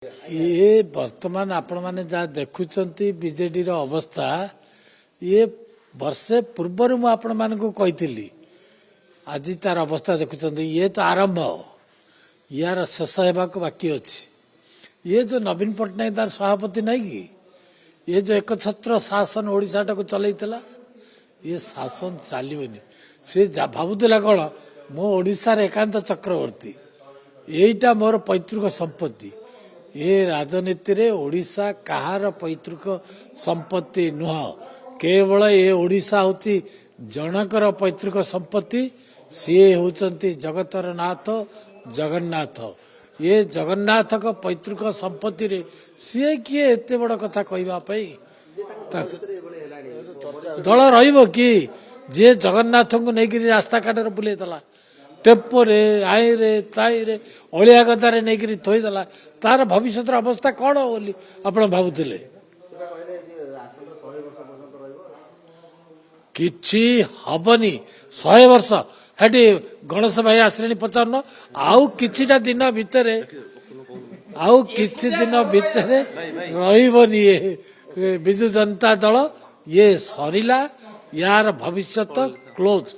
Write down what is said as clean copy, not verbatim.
ये वर्तमान आपण मैंने जहाँ देखुंट बीजेडी अवस्था ये वर्षे पूर्वर मुझे मान को कही आज तार अवस्था देखुं ये तो आरंभ यार शेष होगा बाकी अच्छी ये जो नवीन पट्टनायक तार सभापति नहीं कि ये जो एकछत्र शासन ओडिशा टाक चलता ये शासन चलनी सी भावुला कौन मो ओडिशा एकांत चक्रवर्ती यहीटा मोर पैतृक संपत्ति ये राजनीति रे ओडिशा कहार पैतृक संपत्ति नुह केवल ये ओडिशा होती जनकर पैतृक संपत्ति सी होती जगतर नाथ जगन्नाथ ये जगन्नाथ का पैतृक संपत्ति रे सी किए एत बड़ कथा कहवाई दल रही जे जगन्नाथ को लेकिन रास्ता काटर बुलेला टेपोरे आईरे ताईरे अलिया गदारे नहीं थोईदेला तार भविष्य अवस्था कौन बोली आप भावुले किछि हबनी 100 वर्ष हेटी गणेश भाई आसले पचारन आउ किछिटा दिन भितर आउ किछि दिन भितर रहीबनी ये बिजु जनता दल ये सरिला यार भविष्य क्लोज।